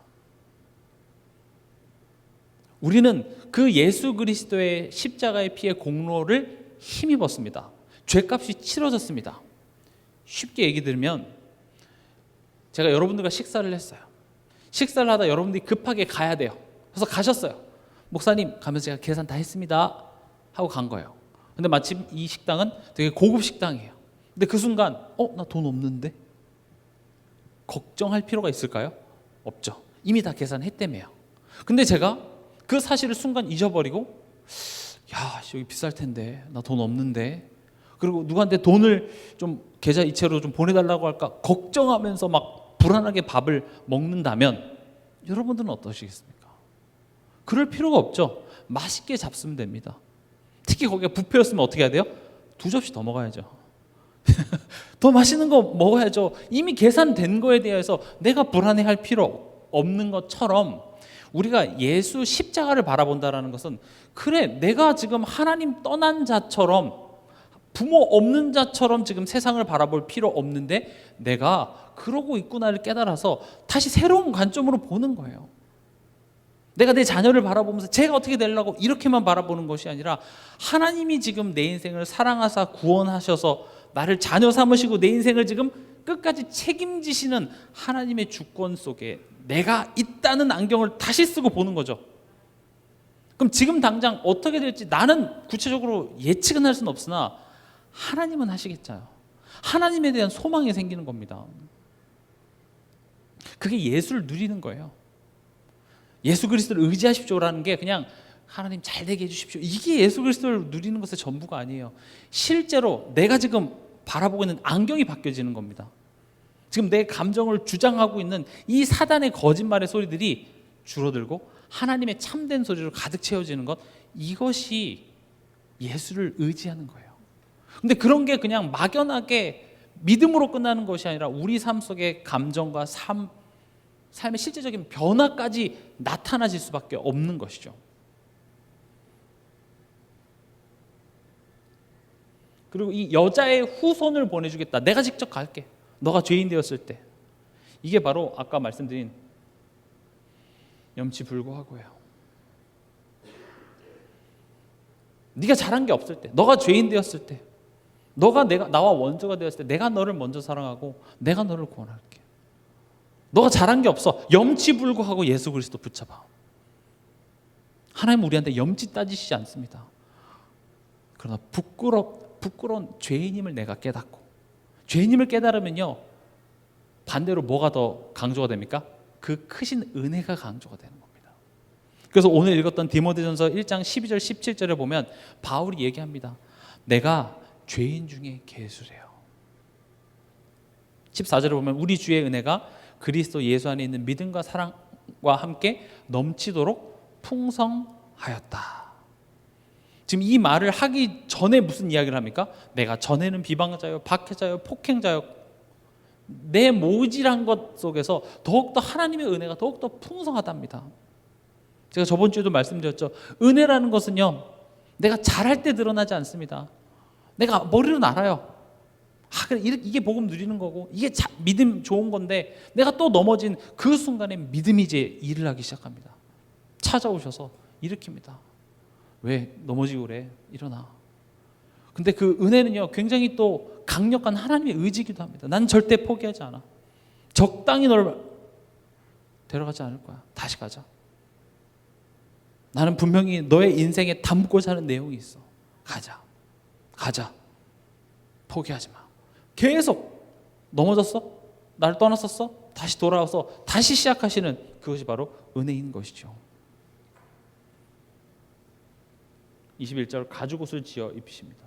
우리는 그 예수 그리스도의 십자가의 피의 공로를 힘입었습니다. 죄값이 치러졌습니다. 쉽게 얘기 들으면, 제가 여러분들과 식사를 했어요. 식사를 하다 여러분들이 급하게 가야 돼요. 그래서 가셨어요. 목사님, 가면서 제가 계산 다 했습니다 하고 간 거예요. 근데 마침 이 식당은 되게 고급 식당이에요. 근데 그 순간 나 돈 없는데? 걱정할 필요가 있을까요? 없죠. 이미 다 계산했다며요. 근데 제가 그 사실을 순간 잊어버리고, 여기 비쌀 텐데 나 돈 없는데, 그리고 누구한테 돈을 좀 계좌 이체로 좀 보내달라고 할까 걱정하면서 막 불안하게 밥을 먹는다면 여러분들은 어떠시겠습니까? 그럴 필요가 없죠. 맛있게 잡수면 됩니다. 특히 거기가 뷔페였으면 어떻게 해야 돼요? 2접시 더 먹어야죠. 더 맛있는 거 먹어야죠. 이미 계산된 거에 대해서 내가 불안해할 필요 없는 것처럼, 우리가 예수 십자가를 바라본다라는 것은, 그래, 내가 지금 하나님 떠난 자처럼, 부모 없는 자처럼 지금 세상을 바라볼 필요 없는데 내가 그러고 있구나를 깨달아서 다시 새로운 관점으로 보는 거예요. 내가 내 자녀를 바라보면서 제가 어떻게 되려고 이렇게만 바라보는 것이 아니라, 하나님이 지금 내 인생을 사랑하사 구원하셔서 나를 자녀 삼으시고 내 인생을 지금 끝까지 책임지시는 하나님의 주권 속에 내가 있다는 안경을 다시 쓰고 보는 거죠. 그럼 지금 당장 어떻게 될지 나는 구체적으로 예측은 할 수는 없으나 하나님은 하시겠죠. 하나님에 대한 소망이 생기는 겁니다. 그게 예수를 누리는 거예요. 예수 그리스도를 의지하십시오라는 게 그냥 하나님 잘 되게 해주십시오, 이게 예수 그리스도를 누리는 것의 전부가 아니에요. 실제로 내가 지금 바라보고 있는 안경이 바뀌어지는 겁니다. 지금 내 감정을 주장하고 있는 이 사단의 거짓말의 소리들이 줄어들고 하나님의 참된 소리로 가득 채워지는 것, 이것이 예수를 의지하는 거예요. 근데 그런 게 그냥 막연하게 믿음으로 끝나는 것이 아니라 우리 삶 속의 감정과 삶의 실제적인 변화까지 나타나질 수밖에 없는 것이죠. 그리고 이 여자의 후손을 보내주겠다, 내가 직접 갈게, 너가 죄인 되었을 때, 이게 바로 아까 말씀드린 염치불구하고예요. 네가 잘한 게 없을 때, 너가 죄인 되었을 때, 너가 나와 원수가 되었을 때 내가 너를 먼저 사랑하고 내가 너를 구원할게. 너가 잘한 게 없어. 염치불구하고 예수 그리스도 붙잡아. 하나님은 우리한테 염치 따지시지 않습니다. 그러나 부끄러운 죄인임을 내가 깨닫고, 죄인임을 깨달으면요 반대로 뭐가 더 강조가 됩니까? 그 크신 은혜가 강조가 되는 겁니다. 그래서 오늘 읽었던 디모데전서 1장 12절 17절에 보면 바울이 얘기합니다. 내가 죄인 중에 괴수래요. 14절에 보면 우리 주의 은혜가 그리스도 예수 안에 있는 믿음과 사랑과 함께 넘치도록 풍성하였다. 지금 이 말을 하기 전에 무슨 이야기를 합니까? 내가 전에는 비방자요, 박해자요, 폭행자요. 내 모질한 것 속에서 더욱더 하나님의 은혜가 더욱더 풍성하답니다. 제가 저번 주에도 말씀드렸죠. 은혜라는 것은요 내가 잘할 때 드러나지 않습니다. 내가 머리로는 알아요. 그래, 이게 복음 누리는 거고 이게 믿음 좋은 건데 내가 또 넘어진 그 순간에 믿음이 이제 일을 하기 시작합니다. 찾아오셔서 일으킵니다. 왜 넘어지고 그래? 일어나. 근데 그 은혜는요 굉장히 또 강력한 하나님의 의지이기도 합니다. 난 절대 포기하지 않아. 적당히 널 데려가지 않을 거야. 다시 가자. 나는 분명히 너의 인생에 담고자 하는 내용이 있어. 가자. 포기하지 마. 계속 넘어졌어? 나를 떠났었어? 다시 돌아와서 다시 시작하시는 그것이 바로 은혜인 것이죠. 21절 가죽옷을 지어 입히십니다.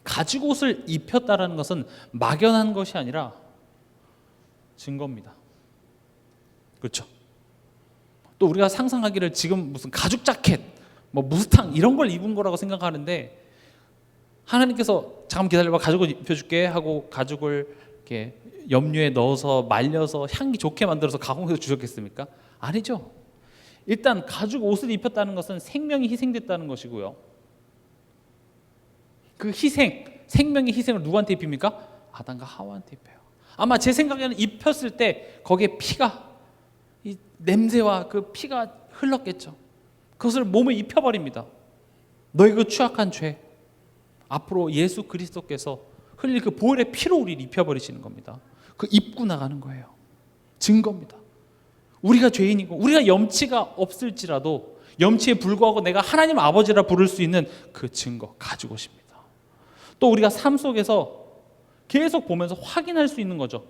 가죽옷을 입혔다라는 것은 막연한 것이 아니라 증거입니다. 그렇죠? 또 우리가 상상하기를 지금 무슨 가죽 자켓, 뭐 무스탕 이런 걸 입은 거라고 생각하는데 하나님께서 잠깐 기다려봐 가죽을 입혀줄게 하고 가죽을 이렇게 염료에 넣어서 말려서 향기 좋게 만들어서 가공해서 주셨겠습니까? 아니죠. 일단 가죽 옷을 입혔다는 것은 생명이 희생됐다는 것이고요. 그 생명의 희생을 누구한테 입힙니까? 아담과 하와한테 입혀요. 아마 제 생각에는 입혔을 때 거기에 피가 이 냄새와 그 피가 흘렀겠죠. 그것을 몸에 입혀버립니다. 너의 그 추악한 죄 앞으로 예수 그리스도께서 흘릴 그 보혈의 피로 우리를 입혀버리시는 겁니다. 그 입고 나가는 거예요. 증거입니다. 우리가 죄인이고 우리가 염치가 없을지라도 염치에 불구하고 내가 하나님 아버지라 부를 수 있는 그 증거 가지고 오십니다. 또 우리가 삶 속에서 계속 보면서 확인할 수 있는 거죠.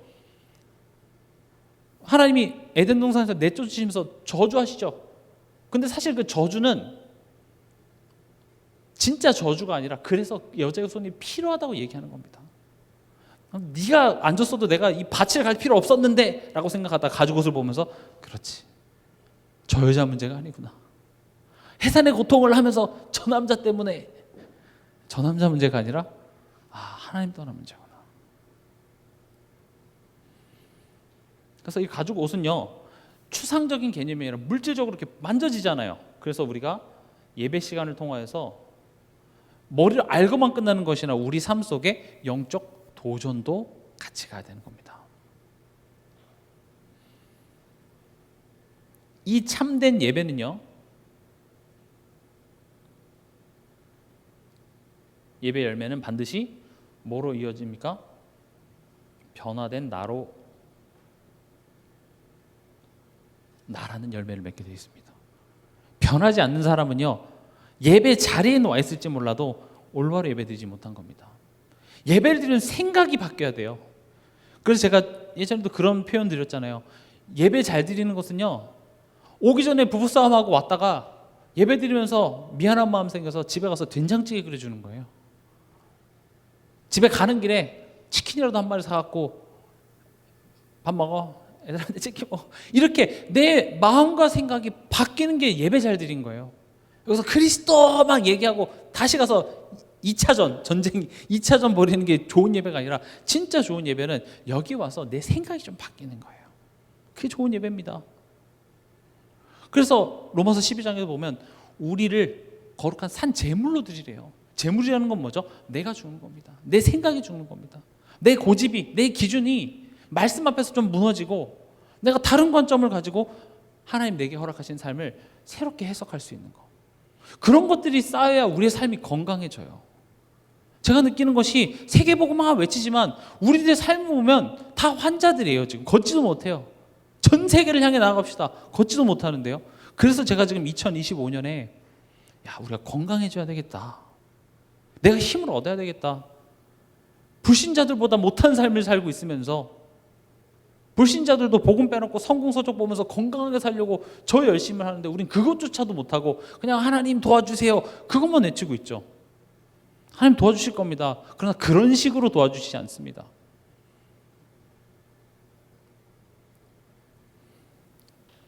하나님이 에덴 동산에서 내쫓으시면서 저주하시죠. 근데 사실 그 저주는 진짜 저주가 아니라 그래서 여자의 손이 필요하다고 얘기하는 겁니다. 네가 안 줬어도 내가 이 밭을 갈 필요 없었는데 라고 생각하다가 가죽옷을 보면서 그렇지 저 여자 문제가 아니구나. 해산의 고통을 하면서 저 남자 때문에 저 남자 문제가 아니라 하나님 떠난 문제구나. 그래서 이 가죽 옷은요 추상적인 개념이 아니라 물질적으로 이렇게 만져지잖아요. 그래서 우리가 예배 시간을 통하여서 머리를 알고만 끝나는 것이나 우리 삶 속에 영적 도전도 같이 가야 되는 겁니다. 이 참된 예배는요 예배 열매는 반드시 뭐로 이어집니까? 변화된 나라는 열매를 맺게 되어 있습니다. 변하지 않는 사람은요 예배 자리에 와 있을지 몰라도 올바로 예배드리지 못한 겁니다. 예배를 드리는 생각이 바뀌어야 돼요. 그래서 제가 예전에도 그런 표현 드렸잖아요. 예배 잘 드리는 것은요 오기 전에 부부싸움하고 왔다가 예배 드리면서 미안한 마음 생겨서 집에 가서 된장찌개 끓여주는 거예요. 집에 가는 길에 치킨이라도 한 마리 사갖고 밥 먹어 애들한테 치킨 먹어 이렇게 내 마음과 생각이 바뀌는 게 예배 잘 드린 거예요. 여기서 그리스도 막 얘기하고 다시 가서 2차전 전쟁 2차전 벌이는 게 좋은 예배가 아니라 진짜 좋은 예배는 여기 와서 내 생각이 좀 바뀌는 거예요. 그게 좋은 예배입니다. 그래서 로마서 12장에서 보면 우리를 거룩한 산 제물로 드리래요. 재물이라는 건 뭐죠? 내가 죽는 겁니다. 내 생각이 죽는 겁니다. 내 고집이, 내 기준이 말씀 앞에서 좀 무너지고 내가 다른 관점을 가지고 하나님 내게 허락하신 삶을 새롭게 해석할 수 있는 거. 그런 것들이 쌓여야 우리의 삶이 건강해져요. 제가 느끼는 것이 세계복음화 외치지만 우리들의 삶을 보면 다 환자들이에요. 지금 걷지도 못해요. 전 세계를 향해 나아갑시다. 걷지도 못하는데요. 그래서 제가 지금 2025년에 우리가 건강해져야 되겠다. 내가 힘을 얻어야 되겠다. 불신자들보다 못한 삶을 살고 있으면서 불신자들도 복음 빼놓고 성공서적 보면서 건강하게 살려고 저 열심히 하는데 우린 그것조차도 못하고 그냥 하나님 도와주세요. 그것만 외치고 있죠. 하나님 도와주실 겁니다. 그러나 그런 식으로 도와주시지 않습니다.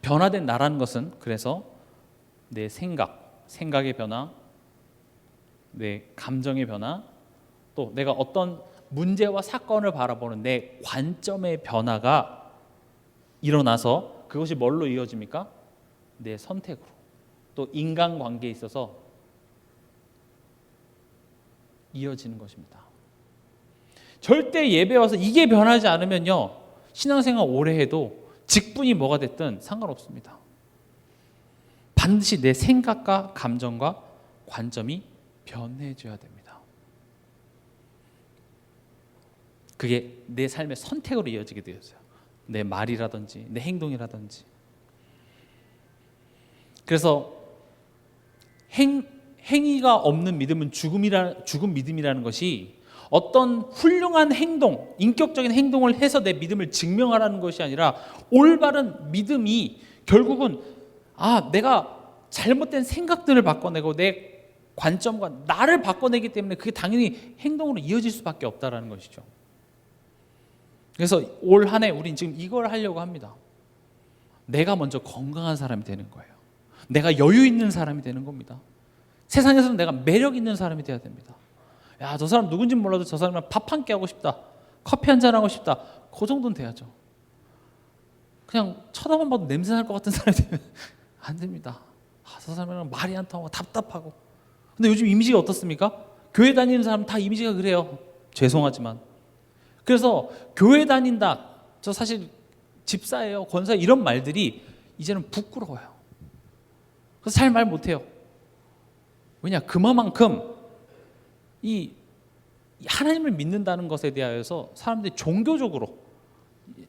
변화된 나라는 것은 그래서 내 생각의 변화, 내 감정의 변화, 또 내가 어떤 문제와 사건을 바라보는 내 관점의 변화가 일어나서 그것이 뭘로 이어집니까? 내 선택으로. 또 인간관계에 있어서 이어지는 것입니다. 절대 예배 와서 이게 변하지 않으면요, 신앙생활 오래 해도 직분이 뭐가 됐든 상관없습니다. 반드시 내 생각과 감정과 관점이 변해져야 됩니다. 그게 내 삶의 선택으로 이어지게 되었어요. 내 말이라든지 내 행동이라든지. 그래서 행위가 없는 믿음은 죽은 믿음이라는 것이 어떤 훌륭한 행동, 인격적인 행동을 해서 내 믿음을 증명하라는 것이 아니라 올바른 믿음이 결국은 내가 잘못된 생각들을 바꿔내고 내 관점과 나를 바꿔내기 때문에 그게 당연히 행동으로 이어질 수밖에 없다라는 것이죠. 그래서 올 한 해 우린 지금 이걸 하려고 합니다. 내가 먼저 건강한 사람이 되는 거예요. 내가 여유 있는 사람이 되는 겁니다. 세상에서는 내가 매력 있는 사람이 돼야 됩니다. 저 사람 누군지 몰라도 저 사람이랑 밥 한 끼 하고 싶다. 커피 한잔 하고 싶다. 그 정도는 돼야죠. 그냥 쳐다만 봐도 냄새 날 것 같은 사람이 되면 안 됩니다. 저 사람이랑 말이 안 통하고 답답하고. 근데 요즘 이미지가 어떻습니까? 교회 다니는 사람 다 이미지가 그래요. 죄송하지만. 그래서 교회 다닌다, 저 사실 집사예요, 권사 이런 말들이 이제는 부끄러워요. 그래서 잘 말 못해요. 왜냐? 그만큼 이 하나님을 믿는다는 것에 대하여서 사람들이 종교적으로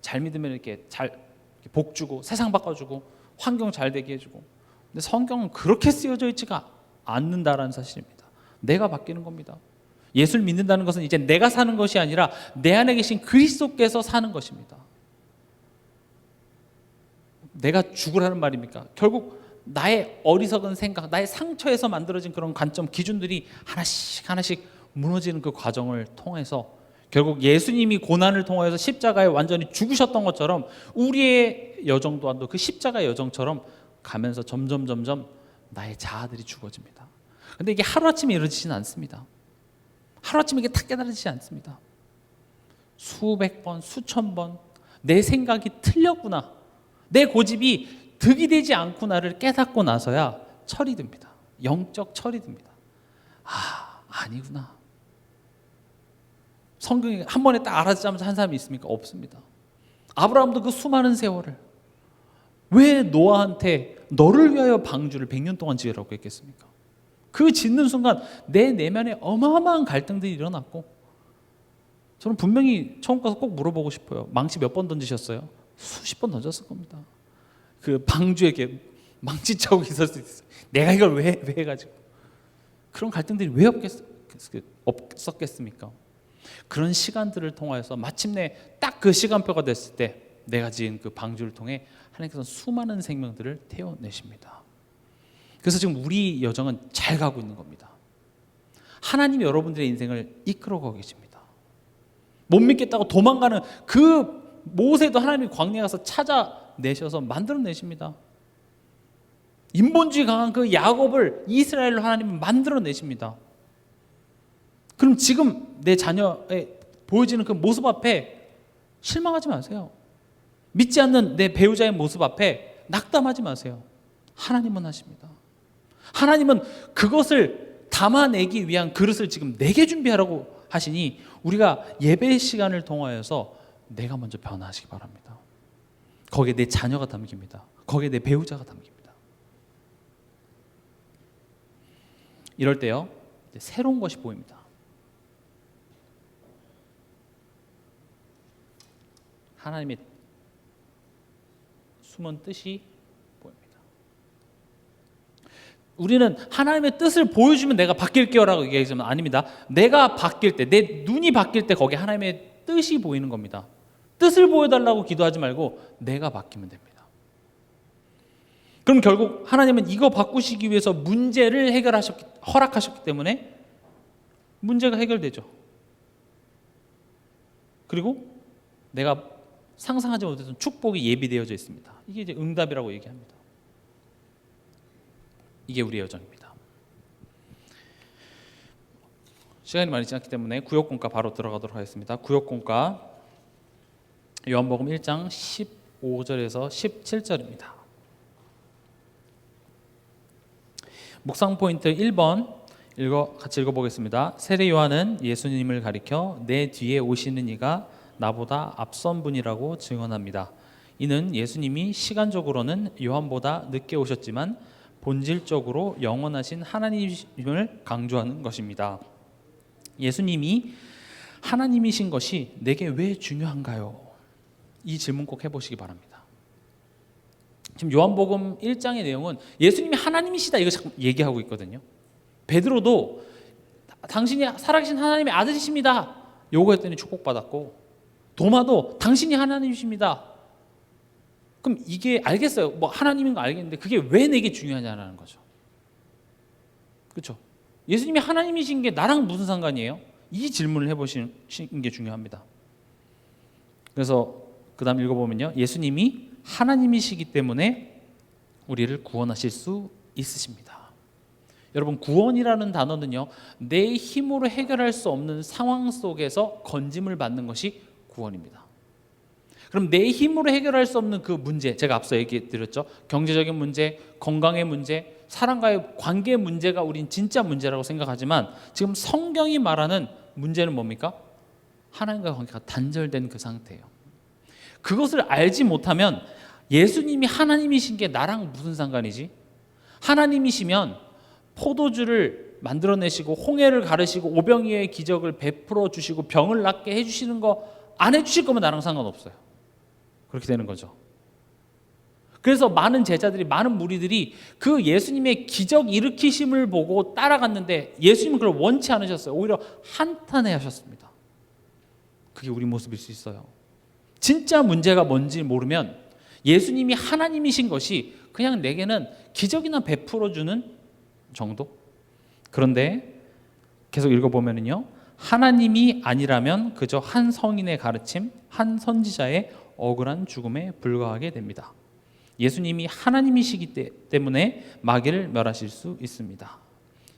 잘 믿으면 이렇게 잘 복 주고 세상 바꿔주고 환경 잘 되게 해주고, 근데 성경은 그렇게 쓰여져 있지가 않는다라는 사실입니다. 내가 바뀌는 겁니다. 예수를 믿는다는 것은 이제 내가 사는 것이 아니라 내 안에 계신 그리스도께서 사는 것입니다. 내가 죽으라는 말입니까? 결국 나의 어리석은 생각, 나의 상처에서 만들어진 그런 관점, 기준들이 하나씩 무너지는 그 과정을 통해서 결국 예수님이 고난을 통해서 십자가에 완전히 죽으셨던 것처럼 우리의 여정 또한도 그 십자가의 여정처럼 가면서 점점 나의 자아들이 죽어집니다. 그런데 이게 하루아침에 이루어지지는 않습니다. 하루아침에 이게 탁 깨달아지지 않습니다. 수백 번, 수천 번 내 생각이 틀렸구나, 내 고집이 득이 되지 않구나를 깨닫고 나서야 철이 듭니다. 영적 철이 듭니다. 아니구나. 성경에 한 번에 딱 알아듣자면서 한 사람이 있습니까? 없습니다. 아브라함도 그 수많은 세월을 왜 노아한테 너를 위하여 방주를 100년 동안 지으라고 했겠습니까? 그 짓는 순간 내 내면에 어마어마한 갈등들이 일어났고, 저는 분명히 처음 가서 꼭 물어보고 싶어요. 망치 몇 번 던지셨어요? 수십 번 던졌을 겁니다. 그 방주에 이렇게 망치 자국이 있을 수 있어요. 내가 이걸 왜 해가지고. 그런 갈등들이 왜 없었겠습니까? 그런 시간들을 통해서 마침내 딱 그 시간표가 됐을 때 내가 지은 그 방주를 통해 하나님께서 수많은 생명들을 태워내십니다. 그래서 지금 우리 여정은 잘 가고 있는 겁니다. 하나님이 여러분들의 인생을 이끌어가고 계십니다. 못 믿겠다고 도망가는 그 모세도 하나님이 광야에 가서 찾아내셔서 만들어내십니다. 인본주의 강한 그 야곱을 이스라엘로 하나님은 만들어내십니다. 그럼 지금 내 자녀에 보여지는 그 모습 앞에 실망하지 마세요. 믿지 않는 내 배우자의 모습 앞에 낙담하지 마세요. 하나님은 하십니다. 하나님은 그것을 다 담아내기 위한 그릇을 지금 내게 준비하라고 하시니 우리가 예배 시간을 통하여서 내가 먼저 변화하시기 바랍니다. 거기에 내 자녀가 담깁니다. 거기에 내 배우자가 담깁니다. 이럴 때요, 이제 새로운 것이 보입니다. 하나님의 숨은 뜻이 보입니다. 우리는 하나님의 뜻을 보여주면 내가 바뀔게요라고 얘기하지만 아닙니다. 내가 바뀔 때, 내 눈이 바뀔 때 거기에 하나님의 뜻이 보이는 겁니다. 뜻을 보여달라고 기도하지 말고 내가 바뀌면 됩니다. 그럼 결국 하나님은 이거 바꾸시기 위해서 문제를 허락하셨기 때문에 문제가 해결되죠. 그리고 내가 상상하지 못했던 축복이 예비되어져 있습니다. 이게 이제 응답이라고 얘기합니다. 이게 우리의 여정입니다. 시간이 많이 지났기 때문에 구역공과 바로 들어가도록 하겠습니다. 구역공과 요한복음 1장 15절에서 17절입니다. 묵상 포인트 1번 같이 읽어보겠습니다. 세례 요한은 예수님을 가리켜 내 뒤에 오시는 이가 나보다 앞선 분이라고 증언합니다. 이는 예수님이 시간적으로는 요한보다 늦게 오셨지만 본질적으로 영원하신 하나님을 강조하는 것입니다. 예수님이 하나님이신 것이 내게 왜 중요한가요? 이 질문 꼭 해보시기 바랍니다. 지금 요한복음 1장의 내용은 예수님이 하나님이시다 이거 자꾸 얘기하고 있거든요. 베드로도 당신이 살아계신 하나님의 아들이십니다 요구했더니 축복받았고, 도마도 당신이 하나님이십니다. 그럼 이게 알겠어요. 뭐 하나님인 거 알겠는데 그게 왜 내게 중요하냐는 거죠. 그렇죠? 예수님이 하나님이신 게 나랑 무슨 상관이에요? 이 질문을 해보시는 게 중요합니다. 그래서 그 다음 읽어보면요, 예수님이 하나님이시기 때문에 우리를 구원하실 수 있으십니다. 여러분, 구원이라는 단어는요, 내 힘으로 해결할 수 없는 상황 속에서 건짐을 받는 것이 구원입니다. 그럼 내 힘으로 해결할 수 없는 그 문제, 제가 앞서 얘기 드렸죠. 경제적인 문제, 건강의 문제, 사람과의 관계 문제가 우린 진짜 문제라고 생각하지만 지금 성경이 말하는 문제는 뭡니까? 하나님과 관계가 단절된 그 상태예요. 그것을 알지 못하면 예수님이 하나님이신 게 나랑 무슨 상관이지? 하나님이시면 포도주를 만들어내시고 홍해를 가르시고 오병이어의 기적을 베풀어 주시고 병을 낫게 해주시는 거 안 해주실 거면 나랑 상관없어요. 그렇게 되는 거죠. 그래서 많은 제자들이, 많은 무리들이 그 예수님의 기적 일으키심을 보고 따라갔는데 예수님은 그걸 원치 않으셨어요. 오히려 한탄해 하셨습니다. 그게 우리 모습일 수 있어요. 진짜 문제가 뭔지 모르면 예수님이 하나님이신 것이 그냥 내게는 기적이나 베풀어주는 정도? 그런데 계속 읽어보면요, 하나님이 아니라면 그저 한 성인의 가르침, 한 선지자의 억울한 죽음에 불과하게 됩니다. 예수님이 하나님이시기 때문에 마귀를 멸하실 수 있습니다.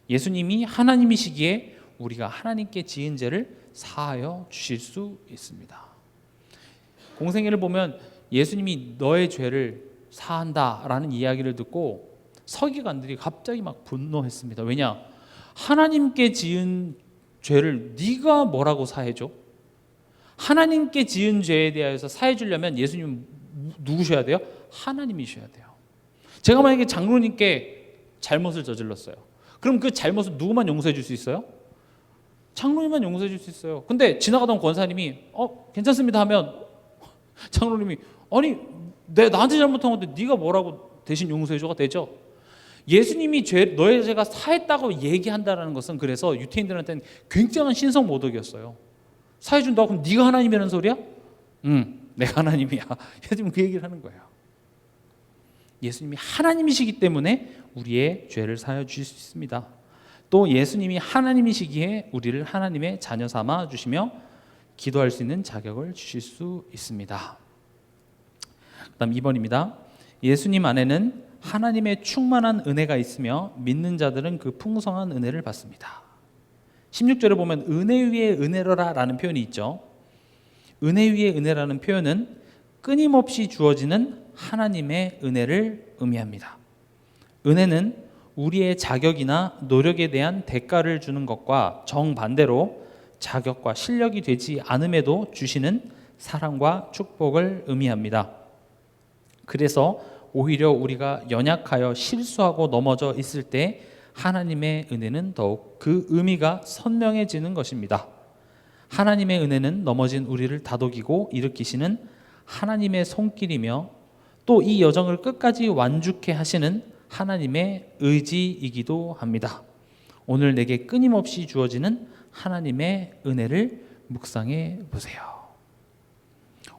예수님이 하나님이시기에 우리가 하나님께 지은 죄를 사하여 주실 수 있습니다. 공생애를 보면 예수님이 너의 죄를 사한다라는 이야기를 듣고 서기관들이 갑자기 막 분노했습니다. 왜냐? 하나님께 지은 죄를 네가 뭐라고 사해줘? 하나님께 지은 죄에 대해서 사해 주려면 예수님은 누구셔야 돼요? 하나님이셔야 돼요. 제가 만약에 장로님께 잘못을 저질렀어요. 그럼 그 잘못을 누구만 용서해 줄 수 있어요? 장로님만 용서해 줄 수 있어요. 근데 지나가던 권사님이 괜찮습니다 하면 장로님이 아니 나한테 잘못한 건데 네가 뭐라고 대신 용서해 줘가 되죠. 예수님이 너의 죄가 사했다고 얘기한다는 것은 그래서 유태인들한테는 굉장한 신성 모독이었어요. 사해 준다고 그럼 네가 하나님이라는 소리야? 내가 하나님이야. 예수님은 그 얘기를 하는 거예요. 예수님이 하나님이시기 때문에 우리의 죄를 사하여 주실 수 있습니다. 또 예수님이 하나님이시기에 우리를 하나님의 자녀 삼아 주시며 기도할 수 있는 자격을 주실 수 있습니다. 그다음 2번입니다. 예수님 안에는 하나님의 충만한 은혜가 있으며 믿는 자들은 그 풍성한 은혜를 받습니다. 16절에 보면 은혜 위에 은혜로라 라는 표현이 있죠. 은혜 위에 은혜라는 표현은 끊임없이 주어지는 하나님의 은혜를 의미합니다. 은혜는 우리의 자격이나 노력에 대한 대가를 주는 것과 정반대로 자격과 실력이 되지 않음에도 주시는 사랑과 축복을 의미합니다. 그래서 오히려 우리가 연약하여 실수하고 넘어져 있을 때 하나님의 은혜는 더욱 그 의미가 선명해지는 것입니다. 하나님의 은혜는 넘어진 우리를 다독이고 일으키시는 하나님의 손길이며 또 이 여정을 끝까지 완죽해 하시는 하나님의 의지이기도 합니다. 오늘 내게 끊임없이 주어지는 하나님의 은혜를 묵상해 보세요.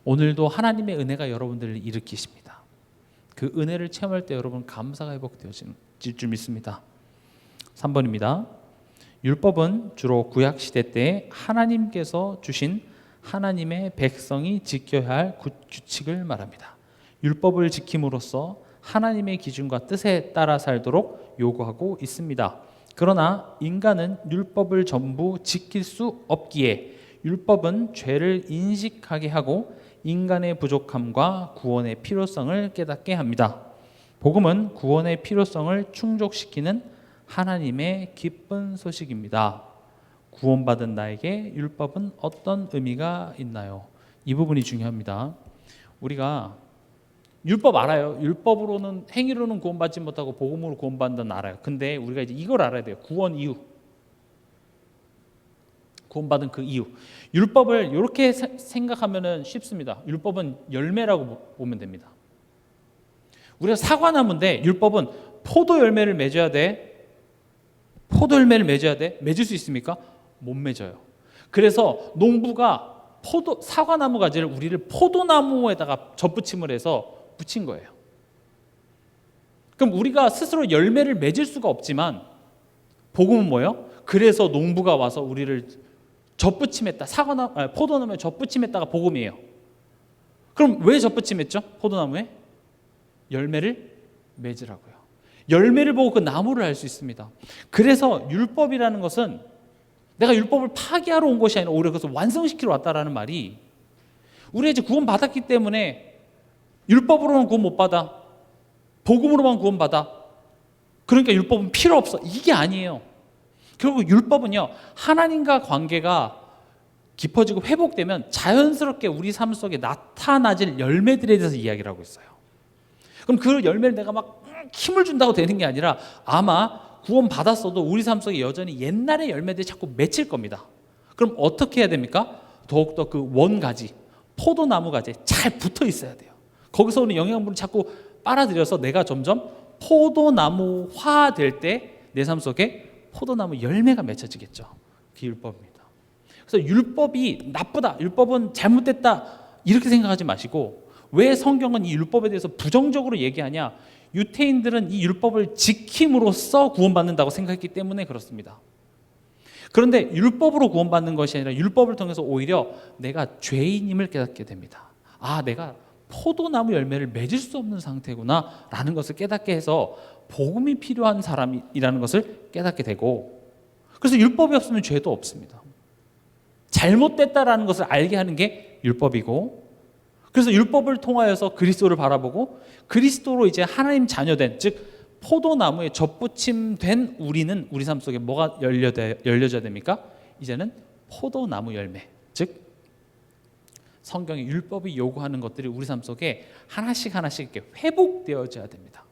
오늘도 하나님의 은혜가 여러분들을 일으키십니다. 그 은혜를 체험할 때 여러분 감사가 회복되어질 줄 믿습니다. 3번입니다. 율법은 주로 구약시대 때 하나님께서 주신 하나님의 백성이 지켜야 할 규칙을 말합니다. 율법을 지킴으로써 하나님의 기준과 뜻에 따라 살도록 요구하고 있습니다. 그러나 인간은 율법을 전부 지킬 수 없기에 율법은 죄를 인식하게 하고 인간의 부족함과 구원의 필요성을 깨닫게 합니다. 복음은 구원의 필요성을 충족시키는 하나님의 기쁜 소식입니다. 구원받은 나에게 율법은 어떤 의미가 있나요? 이 부분이 중요합니다. 우리가 율법 알아요. 율법으로는 행위로는 구원받지 못하고 복음으로 구원받는다는 알아요. 근데 우리가 이제 이걸 알아야 돼요. 구원 이유. 구원받은 그 이유. 율법을 이렇게 생각하면 쉽습니다. 율법은 열매라고 보면 됩니다. 우리가 사과나무인데 율법은 포도 열매를 맺어야 돼. 포도 열매를 맺어야 돼. 맺을 수 있습니까? 못 맺어요. 그래서 농부가 사과나무 가지를 우리를 포도나무에다가 접붙임을 해서 붙인 거예요. 그럼 우리가 스스로 열매를 맺을 수가 없지만 복음은 뭐예요? 그래서 농부가 와서 우리를 접붙임했다. 포도나무에 접붙임했다가 복음이에요. 그럼 왜 접붙임했죠? 포도나무에 열매를 맺으라고요. 열매를 보고 그 나무를 알 수 있습니다. 그래서 율법이라는 것은 내가 율법을 파기하러 온 것이 아니라 오히려 그것을 완성시키러 왔다라는 말이 우리가 이제 구원 받았기 때문에 율법으로만 구원 못 받아. 복음으로만 구원 받아. 그러니까 율법은 필요 없어. 이게 아니에요. 결국 율법은요, 하나님과 관계가 깊어지고 회복되면 자연스럽게 우리 삶 속에 나타나질 열매들에 대해서 이야기를 하고 있어요. 그럼 그 열매를 내가 막 힘을 준다고 되는 게 아니라 아마 구원 받았어도 우리 삶 속에 여전히 옛날의 열매들이 자꾸 맺힐 겁니다. 그럼 어떻게 해야 됩니까? 더욱더 그 원가지, 포도나무 가지에 잘 붙어 있어야 돼요. 거기서 오는 영양분을 자꾸 빨아들여서 내가 점점 포도나무화 될 때 내 삶 속에 포도나무 열매가 맺혀지겠죠. 그게 율법입니다. 그래서 율법이 나쁘다, 율법은 잘못됐다 이렇게 생각하지 마시고 왜 성경은 이 율법에 대해서 부정적으로 얘기하냐? 유태인들은 이 율법을 지킴으로써 구원받는다고 생각했기 때문에 그렇습니다. 그런데 율법으로 구원받는 것이 아니라 율법을 통해서 오히려 내가 죄인임을 깨닫게 됩니다. 아, 내가 포도나무 열매를 맺을 수 없는 상태구나 라는 것을 깨닫게 해서 복음이 필요한 사람이라는 것을 깨닫게 되고, 그래서 율법이 없으면 죄도 없습니다. 잘못됐다라는 것을 알게 하는 게 율법이고, 그래서 율법을 통하여서 그리스도를 바라보고 그리스도로 이제 하나님 자녀된, 즉 포도나무에 접붙임된 우리는 우리 삶 속에 뭐가 열려져야 됩니까? 이제는 포도나무 열매, 즉 성경의 율법이 요구하는 것들이 우리 삶 속에 하나씩 이렇게 회복되어져야 됩니다.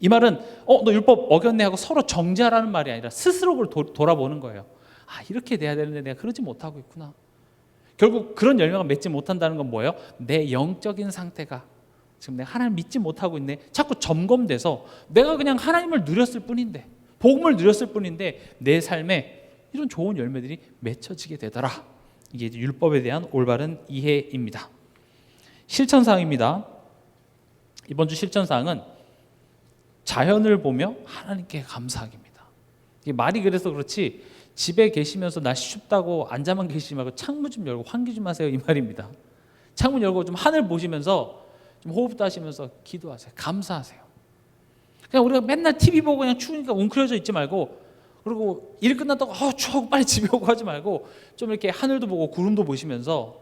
이 말은 너 율법 어겼네 하고 서로 정죄하라는 말이 아니라 스스로 그걸 돌아보는 거예요. 아, 이렇게 돼야 되는데 내가 그러지 못하고 있구나. 결국 그런 열매가 맺지 못한다는 건 뭐예요? 내 영적인 상태가 지금 내가 하나님 믿지 못하고 있네. 자꾸 점검돼서 내가 그냥 하나님을 누렸을 뿐인데, 복음을 누렸을 뿐인데 내 삶에 이런 좋은 열매들이 맺혀지게 되더라. 이게 율법에 대한 올바른 이해입니다. 실천사항입니다. 이번 주 실천사항은 자연을 보며 하나님께 감사하기입니다. 이게 말이 그래서 그렇지 집에 계시면서 날씨 춥다고 앉아만 계시지 말고 창문 좀 열고 환기 좀 하세요, 이 말입니다. 창문 열고 좀 하늘 보시면서 좀 호흡도 하시면서 기도하세요. 감사하세요. 그냥 우리가 맨날 TV 보고 그냥 추우니까 웅크려져 있지 말고, 그리고 일 끝났다고 추워 빨리 집에 오고 하지 말고 좀 이렇게 하늘도 보고 구름도 보시면서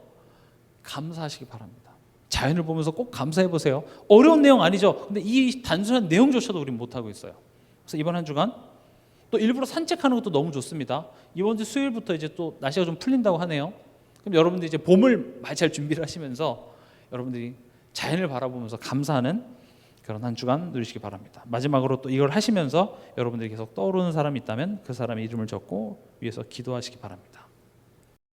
감사하시기 바랍니다. 자연을 보면서 꼭 감사해 보세요. 어려운 내용 아니죠. 근데 이 단순한 내용조차도 우리는 못하고 있어요. 그래서 이번 한 주간 또 일부러 산책하는 것도 너무 좋습니다. 이번 주 수요일부터 이제 또 날씨가 좀 풀린다고 하네요. 그럼 여러분들이 이제 봄을 많이 잘 준비를 하시면서 여러분들이 자연을 바라보면서 감사하는 그런 한 주간 누리시기 바랍니다. 마지막으로 또 이걸 하시면서 여러분들이 계속 떠오르는 사람이 있다면 그 사람의 이름을 적고 위에서 기도하시기 바랍니다.